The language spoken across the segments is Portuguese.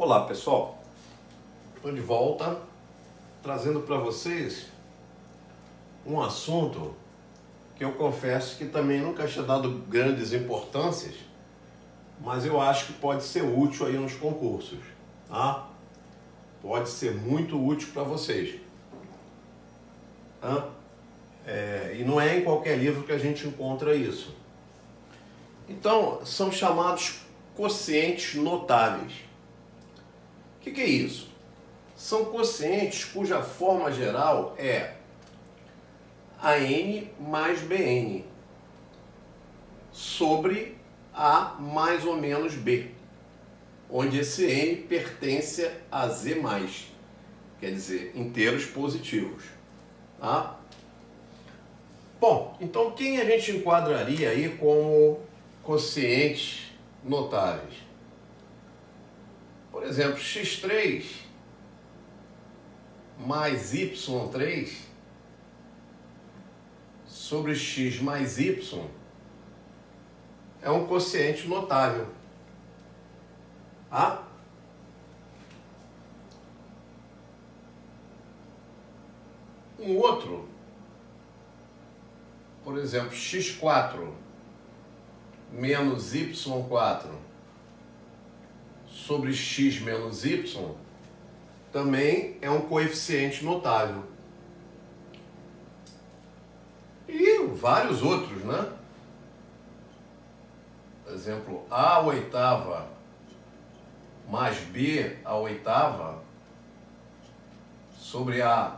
Olá pessoal, estou de volta trazendo para vocês um assunto que eu confesso que também nunca tinha dado grandes importâncias, mas eu acho que pode ser útil aí nos concursos, tá? Pode ser muito útil para vocês, tá? E não é em qualquer livro que a gente encontra isso. Então, são chamados quocientes notáveis. O que é isso? São quocientes cuja forma geral é AN mais BN sobre A mais ou menos B, onde esse N pertence a Z+, quer dizer, inteiros positivos. Tá? Bom, então quem a gente enquadraria aí como quocientes notáveis? Por exemplo, x3 mais y3 sobre x mais y é um quociente notável. Tá? Um outro, por exemplo, x4 menos y4 sobre x menos y também é um coeficiente notável. E vários outros, né? Por exemplo, a oitava mais b a oitava sobre a,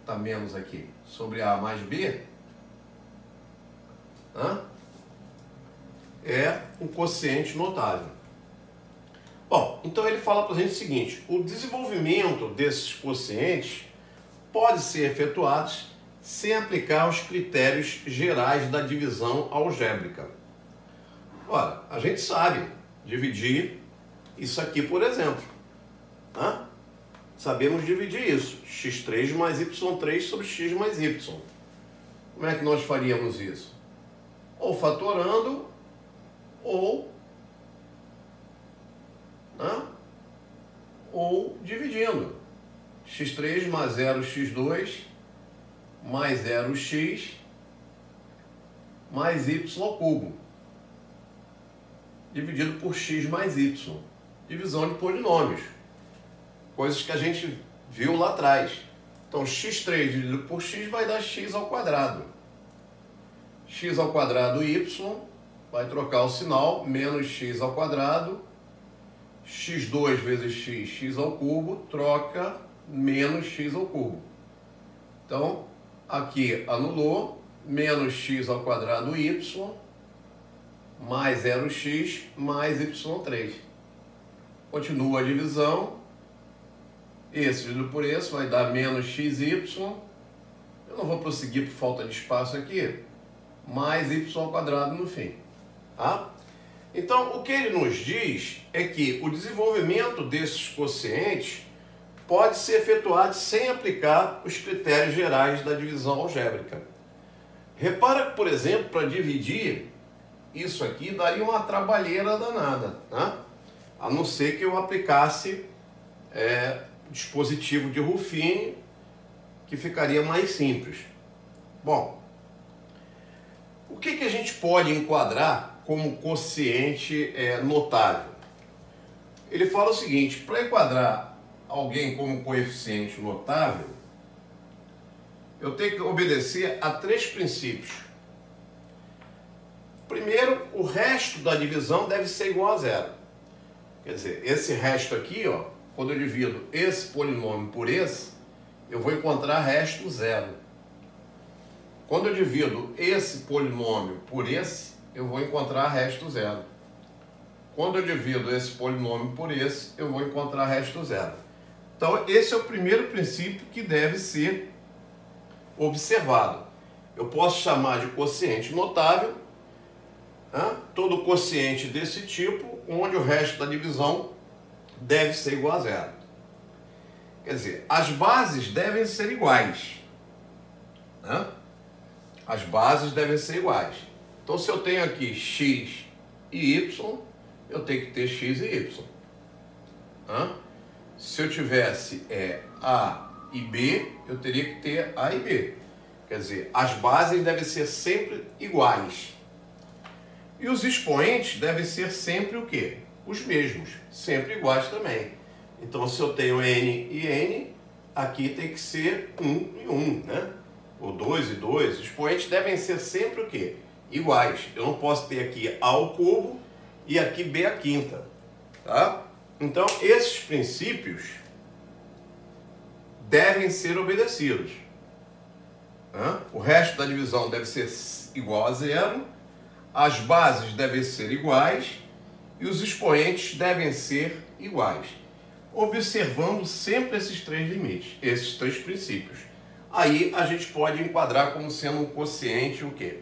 tá menos aqui, sobre a mais b, né? É um quociente notável. Bom, então ele fala para a gente o seguinte: o desenvolvimento desses quocientes pode ser efetuado sem aplicar os critérios gerais da divisão algébrica. Ora, a gente sabe dividir isso aqui, por exemplo. Né? Sabemos dividir isso, x3 mais y3 sobre x mais y. Como é que nós faríamos isso? Ou fatorando, ou dividindo. x3 mais 0x2 mais 0x mais y ao cubo, dividido por x mais y. Divisão de polinômios, coisas que a gente viu lá atrás. Então x3 dividido por x vai dar x ao quadrado. X ao quadrado y, vai trocar o sinal, menos x ao quadrado, x2 vezes x, x ao cubo, troca menos x ao cubo. Então, aqui anulou, menos x ao quadrado y, mais 0x, mais y3. Continua a divisão, esse dividido por esse vai dar menos xy, eu não vou prosseguir por falta de espaço aqui, mais y ao quadrado no fim. Tá? Então, o que ele nos diz é que o desenvolvimento desses quocientes pode ser efetuado sem aplicar os critérios gerais da divisão algébrica. Repara que, por exemplo, para dividir isso aqui daria uma trabalheira danada, né? A não ser que eu aplicasse dispositivo de Ruffini, que ficaria mais simples. Bom, o que a gente pode enquadrar como quociente notável? Ele fala o seguinte: para enquadrar alguém como coeficiente notável, eu tenho que obedecer a 3 princípios. Primeiro, o resto da divisão deve ser igual a zero. Quer dizer, esse resto aqui, ó, quando eu divido esse polinômio por esse, eu vou encontrar resto zero. Quando eu divido esse polinômio por esse, eu vou encontrar resto zero. Quando eu divido esse polinômio por esse, eu vou encontrar resto zero. Então, esse é o primeiro princípio que deve ser observado. Eu posso chamar de quociente notável, né, todo quociente desse tipo, onde o resto da divisão deve ser igual a zero. Quer dizer, as bases devem ser iguais, né? As bases devem ser iguais. Então, se eu tenho aqui x e y, eu tenho que ter x e y. Se eu tivesse A e B, eu teria que ter A e B. Quer dizer, as bases devem ser sempre iguais. E os expoentes devem ser sempre o quê? Os mesmos, sempre iguais também. Então, se eu tenho n e n, aqui tem que ser 1 e 1, né? Ou 2 e 2. Os expoentes devem ser sempre o quê? Iguais. Eu não posso ter aqui A ao cubo e aqui B à quinta. Tá? Então, esses princípios devem ser obedecidos. O resto da divisão deve ser igual a zero, as bases devem ser iguais e os expoentes devem ser iguais, observando sempre esses três limites, esses três princípios. Aí a gente pode enquadrar como sendo um quociente o quê?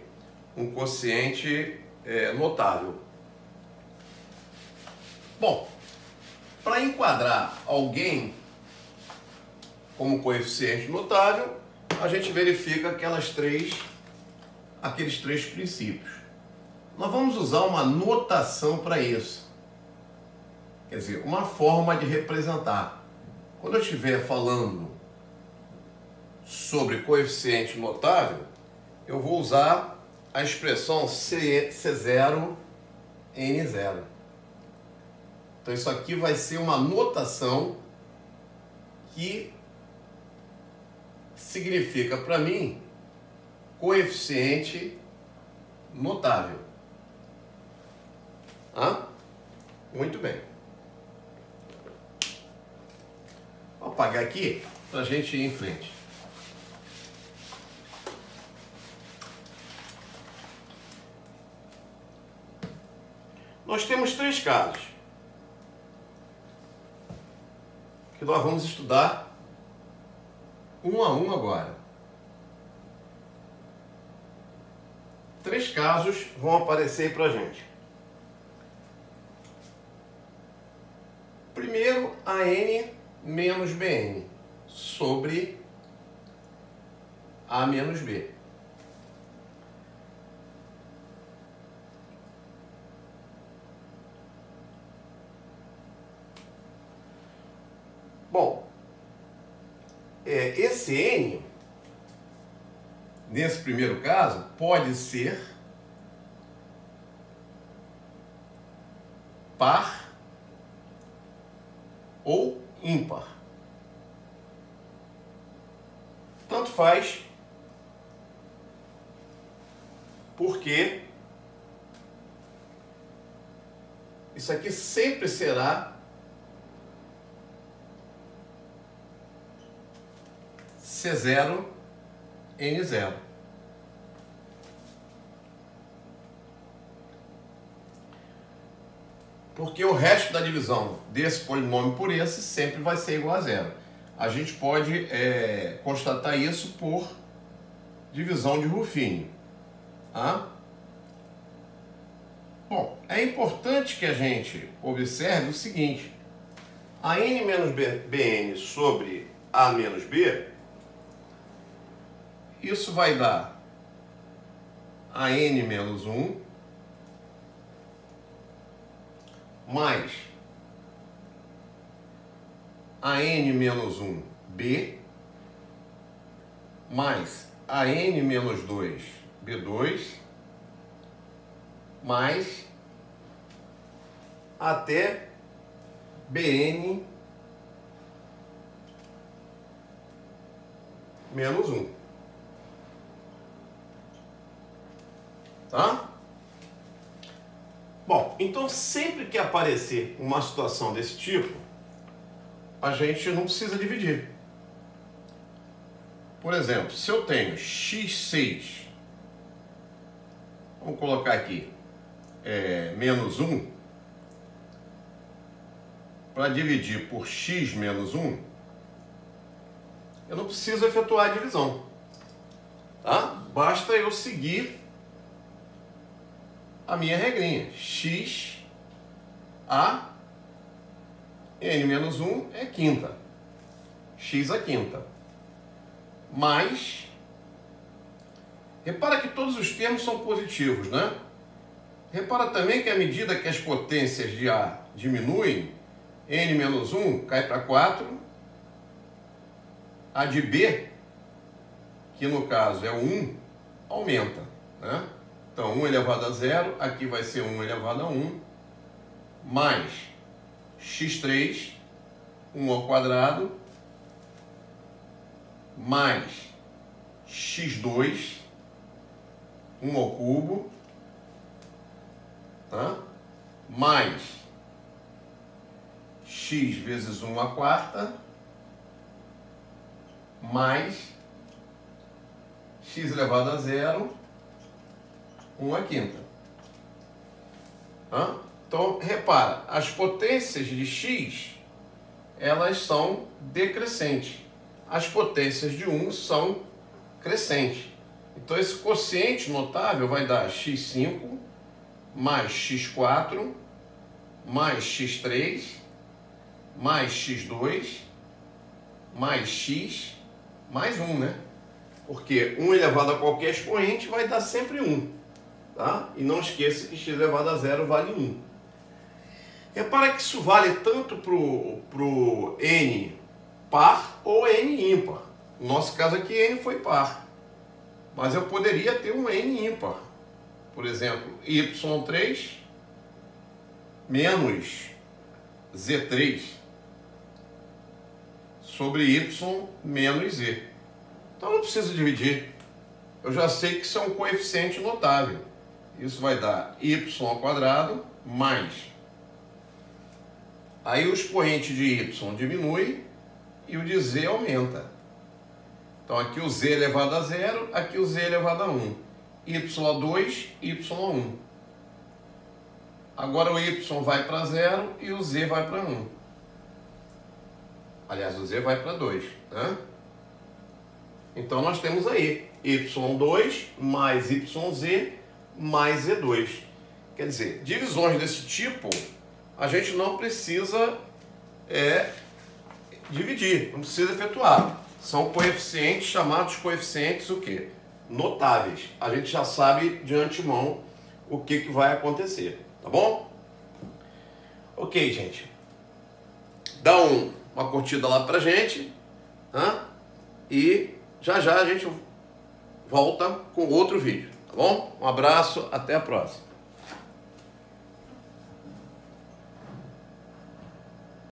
Um quociente notável. Bom, para enquadrar alguém como coeficiente notável, a gente verifica aqueles três princípios. Nós vamos usar uma notação para isso. Quer dizer, uma forma de representar. Quando eu estiver falando sobre coeficiente notável, eu vou usar a expressão C0, N0. Então isso aqui vai ser uma notação que significa para mim coeficiente notável. Muito bem. Vou apagar aqui para a gente ir em frente. Nós temos três casos que nós vamos estudar um a um agora. Três casos vão aparecer para a gente. Primeiro, AN menos BN sobre A menos B. Bom, esse N, nesse primeiro caso, pode ser par ou ímpar. Tanto faz, porque isso aqui sempre será C0, N0. Porque o resto da divisão desse polinômio por esse sempre vai ser igual a zero. A gente pode constatar isso por divisão de Ruffini. Bom, é importante que a gente observe o seguinte: a n menos bn sobre a menos b, isso vai dar a n menos 1 mais a n menos 1b mais a n menos 2 b2 mais até bn menos 1. Tá? Bom, então sempre que aparecer uma situação desse tipo, a gente não precisa dividir. Por exemplo, se eu tenho x6, vamos colocar aqui, menos 1, para dividir por x menos 1, eu não preciso efetuar a divisão. Tá? Basta eu seguir a minha regrinha. X a n menos 1 é quinta. X a quinta. Mais... Repara que todos os termos são positivos, né? Repara também que à medida que as potências de A diminuem, n menos 1 cai para 4, a de B, que no caso é o 1, aumenta, né? Então 1 elevado a 0, aqui vai ser 1 elevado a 1, mais x3, 1 ao quadrado, mais x2, 1 ao cubo, tá? Mais x vezes 1 à quarta, mais x elevado a 0, 1 à quinta. Tá? Então, repara, as potências de x, elas são decrescentes. As potências de 1 são crescentes. Então, esse quociente notável vai dar x5 mais x4 mais x3 mais x2 mais x mais 1, né? Porque 1 elevado a qualquer expoente vai dar sempre 1. Tá? E não esqueça que x elevado a 0 vale 1. Repara que isso vale tanto para o n par ou n ímpar. No nosso caso aqui, n foi par. Mas eu poderia ter um n ímpar. Por exemplo, y3 menos z3 sobre y menos z. Então não preciso dividir. Eu já sei que isso é um coeficiente notável. Isso vai dar y ao quadrado mais. Aí o expoente de y diminui e o de z aumenta. Então aqui o z elevado a 0, aqui o z elevado a 1. Y a 2, y a 1. Agora o y vai para 0 e o z vai para 1. Aliás, o z vai para 2. Né? Então nós temos aí y2 mais yz mais z2. Quer dizer, divisões desse tipo, a gente não precisa dividir, não precisa efetuar. São coeficientes chamados coeficientes o quê? Notáveis. A gente já sabe de antemão o que vai acontecer, tá bom? Ok, gente. Dá uma curtida lá pra gente, tá? E já a gente volta com outro vídeo, tá bom? Um abraço, até a próxima.